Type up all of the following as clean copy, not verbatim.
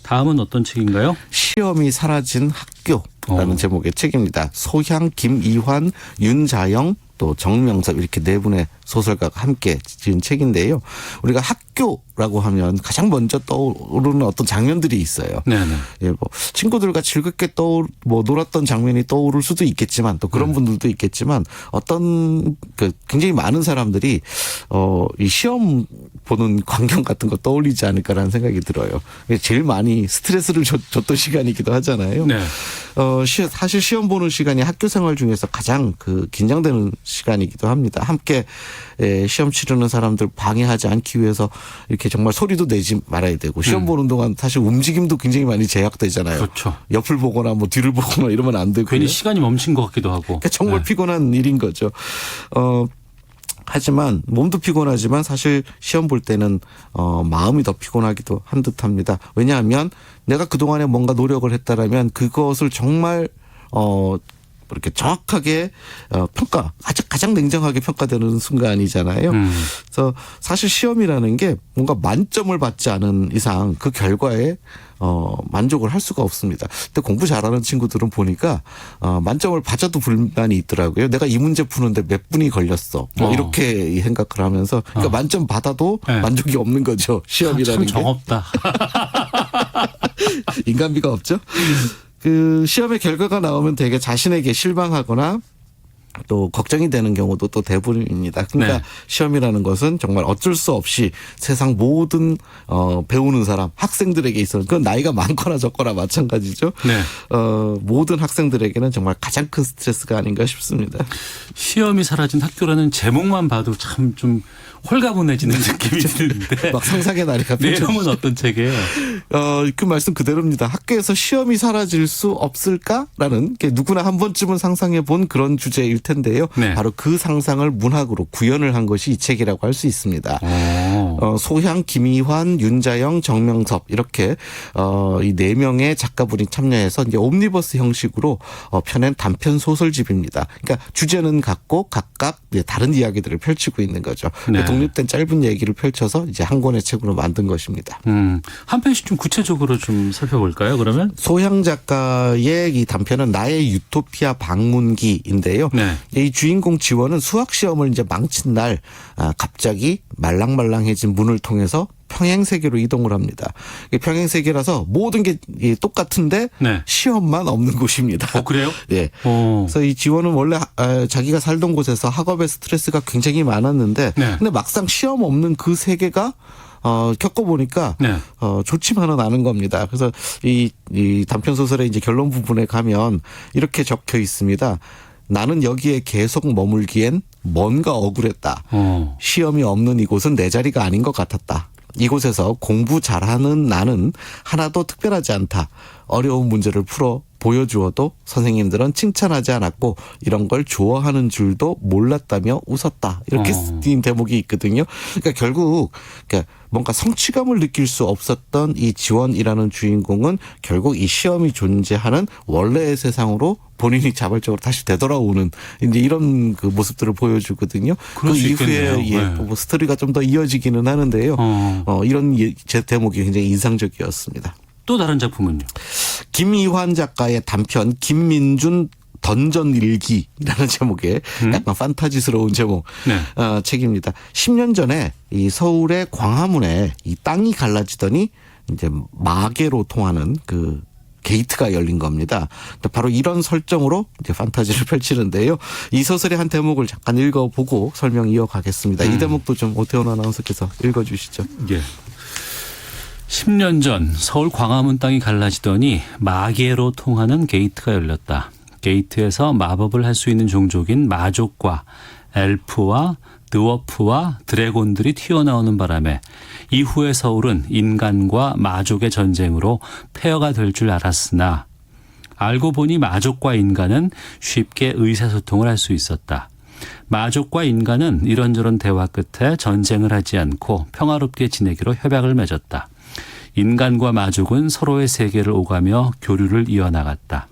다음은 어떤 책인가요? 시험이 사라진 학교라는 제목의 책입니다. 소향, 김이환, 윤자영, 또 정명섭 이렇게 네 분의 소설가가 함께 지은 책인데요. 우리가 학교라고 하면 가장 먼저 떠오르는 어떤 장면들이 있어요. 네네. 예, 뭐 친구들과 즐겁게 놀았던 장면이 떠오를 수도 있겠지만 또 그런 분들도 있겠지만 어떤 굉장히 많은 사람들이 이 시험 보는 광경 같은 거 떠올리지 않을까라는 생각이 들어요. 제일 많이 스트레스를 줬던 시간이기도 하잖아요. 네. 사실 시험 보는 시간이 학교 생활 중에서 가장 긴장되는 시간이기도 합니다. 함께 시험 치르는 사람들 방해하지 않기 위해서 이렇게 정말 소리도 내지 말아야 되고 시험 보는 동안 사실 움직임도 굉장히 많이 제약되잖아요. 그렇죠. 옆을 보거나 뭐 뒤를 보거나 이러면 안 되고 괜히 시간이 멈춘 것 같기도 하고. 그러니까 정말 피곤한 일인 거죠. 하지만 몸도 피곤하지만 사실 시험 볼 때는 마음이 더 피곤하기도 한 듯합니다. 왜냐하면 내가 그동안에 뭔가 노력을 했다라면 그것을 정말 이렇게 정확하게 가장 냉정하게 평가되는 순간이잖아요. 그래서 사실 시험이라는 게 뭔가 만점을 받지 않은 이상 그 결과에 만족을 할 수가 없습니다. 근데 공부 잘하는 친구들은 보니까 만점을 받아도 불만이 있더라고요. 내가 이 문제 푸는데 몇 분이 걸렸어. 뭐 이렇게 생각을 하면서 그러니까 만점 받아도 네. 만족이 없는 거죠. 시험이라는 참 게. 정없다. 인간미가 없죠. 시험의 결과가 나오면 되게 자신에게 실망하거나 또 걱정이 되는 경우도 또 대부분입니다. 그러니까 네. 시험이라는 것은 정말 어쩔 수 없이 세상 모든 배우는 사람 학생들에게 있어서 그건 나이가 많거나 적거나 마찬가지죠. 네. 모든 학생들에게는 정말 가장 큰 스트레스가 아닌가 싶습니다. 시험이 사라진 학교라는 제목만 봐도 참 좀 홀가분해지는 느낌이 드는데. 막 상상의 나래가 펼쳐지죠. 내용은 어떤 책이에요? 그 말씀 그대로입니다. 학교에서 시험이 사라질 수 없을까라는 게 누구나 한 번쯤은 상상해 본 그런 주제일 텐데요. 네. 바로 그 상상을 문학으로 구현을 한 것이 이 책이라고 할 수 있습니다. 소향, 김이환, 윤자영, 정명섭 이렇게 이 네 명의 작가분이 참여해서 이제 옴니버스 형식으로 펴낸 단편 소설집입니다. 그러니까 주제는 같고 각각 다른 이야기들을 펼치고 있는 거죠. 네. 독립된 짧은 얘기를 펼쳐서 이제 한 권의 책으로 만든 것입니다. 한 편씩 좀 구체적으로 좀 살펴볼까요, 그러면? 소향 작가의 이 단편은 나의 유토피아 방문기인데요. 네. 이 주인공 지원은 수학 시험을 이제 망친 날 갑자기 말랑말랑해진 문을 통해서 평행세계로 이동을 합니다. 평행세계라서 모든 게 똑같은데 네. 시험만 없는 곳입니다. 그래요? 예. 그래서 이 지원은 원래 자기가 살던 곳에서 학업의 스트레스가 굉장히 많았는데 네. 근데 막상 시험 없는 그 세계가 겪어보니까 네. 좋지만은 않은 겁니다. 그래서 이 단편 소설의 이제 결론 부분에 가면 이렇게 적혀 있습니다. 나는 여기에 계속 머물기엔 뭔가 억울했다. 시험이 없는 이곳은 내 자리가 아닌 것 같았다. 이곳에서 공부 잘하는 나는 하나도 특별하지 않다. 어려운 문제를 풀어 보여주어도 선생님들은 칭찬하지 않았고 이런 걸 좋아하는 줄도 몰랐다며 웃었다. 이렇게 쓰인 대목이 있거든요. 그러니까 결국 뭔가 성취감을 느낄 수 없었던 이 지원이라는 주인공은 결국 이 시험이 존재하는 원래의 세상으로 본인이 자발적으로 다시 되돌아오는 이제 이런 그 모습들을 보여주거든요. 그 이후에 뭐 스토리가 좀 더 이어지기는 하는데요. 이런 제 대목이 굉장히 인상적이었습니다. 또 다른 작품은요? 김이환 작가의 단편 김민준 던전 일기라는 제목의 약간 판타지스러운 제목 네. 책입니다. 10년 전에 이 서울의 광화문에 이 땅이 갈라지더니 이제 마계로 통하는 그 게이트가 열린 겁니다. 바로 이런 설정으로 이제 판타지를 펼치는데요. 이 소설의 한 대목을 잠깐 읽어보고 설명 이어가겠습니다. 이 대목도 좀 오태훈 아나운서께서 읽어주시죠. 예. 10년 전 서울 광화문 땅이 갈라지더니 마계로 통하는 게이트가 열렸다. 게이트에서 마법을 할 수 있는 종족인 마족과 엘프와 드워프와 드래곤들이 튀어나오는 바람에 이후의 서울은 인간과 마족의 전쟁으로 폐허가 될 줄 알았으나 알고 보니 마족과 인간은 쉽게 의사소통을 할 수 있었다. 마족과 인간은 이런저런 대화 끝에 전쟁을 하지 않고 평화롭게 지내기로 협약을 맺었다. 인간과 마족은 서로의 세계를 오가며 교류를 이어나갔다.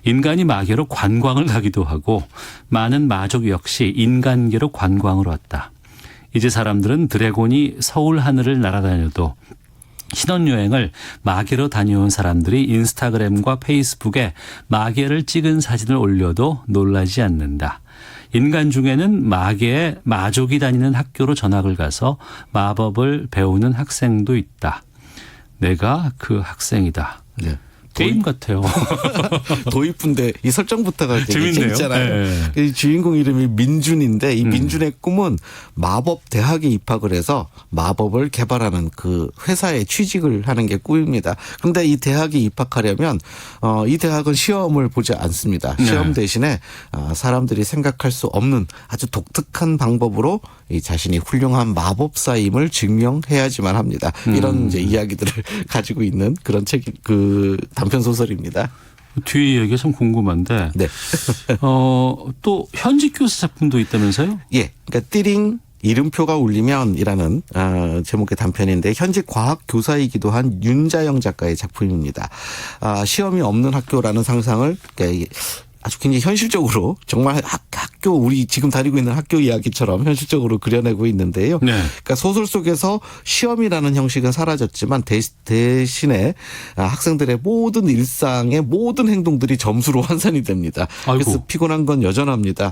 인간이 마계로 관광을 가기도 하고 많은 마족 역시 인간계로 관광을 왔다. 이제 사람들은 드래곤이 서울 하늘을 날아다녀도 신혼여행을 마개로 다녀온 사람들이 인스타그램과 페이스북에 마개를 찍은 사진을 올려도 놀라지 않는다. 인간 중에는 마개에 마족이 다니는 학교로 전학을 가서 마법을 배우는 학생도 있다. 내가 그 학생이다. 네. 게임 같아요. 도입부인데 이 설정부터가 되게 재밌네요. 재밌잖아요. 이 주인공 이름이 민준인데 이 민준의 꿈은 마법 대학에 입학을 해서 마법을 개발하는 그 회사에 취직을 하는 게 꿈입니다. 그런데 이 대학에 입학하려면 이 대학은 시험을 보지 않습니다. 시험 대신에 사람들이 생각할 수 없는 아주 독특한 방법으로 이 자신이 훌륭한 마법사임을 증명해야지만 합니다. 이런 이제 이야기들을 가지고 있는 그런 그 단편 소설입니다. 뒤에 얘기가 참 궁금한데. 네. 또 현직 교수 작품도 있다면서요? 예. 그러니까 띠링 이름표가 울리면이라는 제목의 단편인데 현직 과학 교사이기도 한 윤자영 작가의 작품입니다. 시험이 없는 학교라는 상상을 그러니까 아주 굉장히 현실적으로 정말 학교 우리 지금 다니고 있는 학교 이야기처럼 현실적으로 그려내고 있는데요. 네. 그러니까 소설 속에서 시험이라는 형식은 사라졌지만 대신에 학생들의 모든 일상의 모든 행동들이 점수로 환산이 됩니다. 아이고. 그래서 피곤한 건 여전합니다.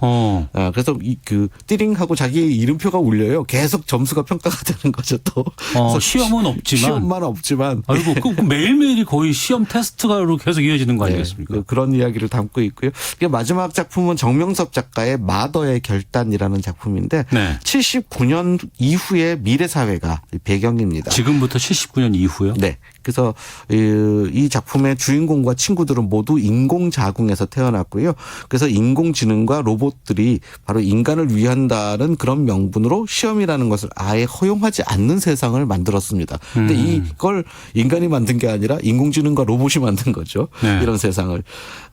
그래서 그 띠링하고 자기의 이름표가 울려요. 계속 점수가 평가가 되는 거죠. 또 그래서 시험은 없지만. 시험만 없지만. 아이고, 그 매일매일이 거의 시험 테스트가로 계속 이어지는 거 아니겠습니까? 네, 그런 이야기를 담고 있고요. 마지막 작품은 정명섭 작가의 마더의 결단이라는 작품인데 네. 79년 이후의 미래 사회가 배경입니다. 지금부터 79년 이후요? 네. 그래서 이 작품의 주인공과 친구들은 모두 인공자궁에서 태어났고요. 그래서 인공지능과 로봇들이 바로 인간을 위한다는 그런 명분으로 시험이라는 것을 아예 허용하지 않는 세상을 만들었습니다. 근데 이걸 인간이 만든 게 아니라 인공지능과 로봇이 만든 거죠. 네. 이런 세상을.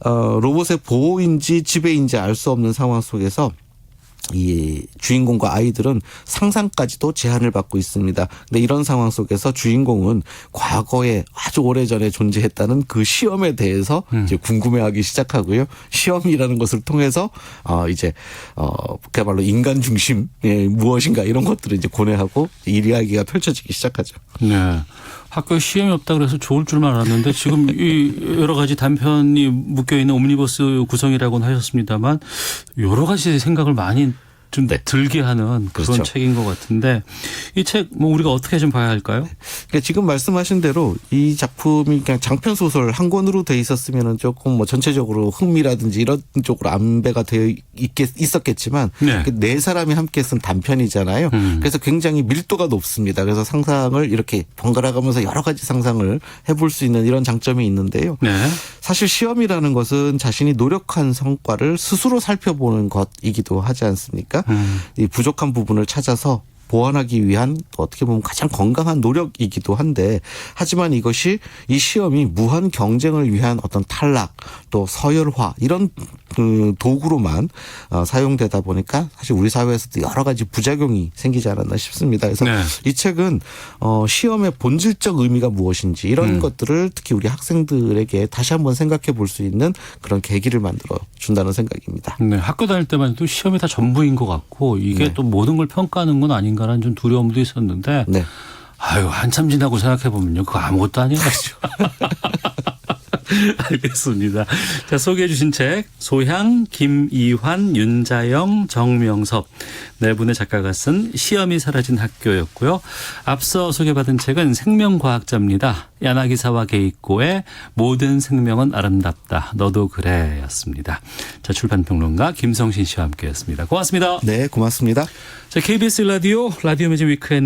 로봇의 보호인지 지배인지 알 수 없는 상황 속에서 이 주인공과 아이들은 상상까지도 제한을 받고 있습니다. 근데 이런 상황 속에서 주인공은 과거에 아주 오래전에 존재했다는 그 시험에 대해서 이제 궁금해하기 시작하고요. 시험이라는 것을 통해서 이제 그야말로 인간 중심이 무엇인가 이런 것들을 이제 고뇌하고 이 이야기가 펼쳐지기 시작하죠. 네. 학교에 시험이 없다 그래서 좋을 줄만 알았는데 지금 이 여러 가지 단편이 묶여 있는 옴니버스 구성이라고는 하셨습니다만 여러 가지 생각을 많이 좀 들게 하는 그런 그렇죠. 책인 것 같은데 이 책 뭐 우리가 어떻게 좀 봐야 할까요? 그러니까 지금 말씀하신 대로 이 작품이 그냥 장편 소설 한 권으로 돼 있었으면은 조금 뭐 전체적으로 흥미라든지 이런 쪽으로 안배가 되어 있었겠지만 네 사람이 함께 쓴 단편이잖아요. 그래서 굉장히 밀도가 높습니다. 그래서 상상을 이렇게 번갈아가면서 여러 가지 상상을 해볼 수 있는 이런 장점이 있는데요. 네. 사실 시험이라는 것은 자신이 노력한 성과를 스스로 살펴보는 것이기도 하지 않습니까? 이 부족한 부분을 찾아서 보완하기 위한 어떻게 보면 가장 건강한 노력이기도 한데 하지만 이것이 이 시험이 무한 경쟁을 위한 어떤 탈락 또 서열화 이런 그 도구로만 사용되다 보니까 사실 우리 사회에서도 여러 가지 부작용이 생기지 않았나 싶습니다. 그래서 이 책은 시험의 본질적 의미가 무엇인지 이런 것들을 특히 우리 학생들에게 다시 한번 생각해 볼 수 있는 그런 계기를 만들어 준다는 생각입니다. 네, 학교 다닐 때만 해도 시험이 다 전부인 것 같고 이게 또 모든 걸 평가하는 건 아닌가라는 좀 두려움도 있었는데 아유 한참 지나고 생각해 보면요 그거 아무것도 아니었죠. 알겠습니다. 자, 소개해 주신 책 소향, 김이환, 윤자영, 정명섭 네 분의 작가가 쓴 시험이 사라진 학교였고요. 앞서 소개받은 책은 생명과학자입니다. 야나기사와 게이코의 모든 생명은 아름답다. 너도 그래 였습니다. 자, 출판평론가 김성신 씨와 함께했습니다. 고맙습니다. 네, 고맙습니다. 자, KBS 라디오 매직 위크엔드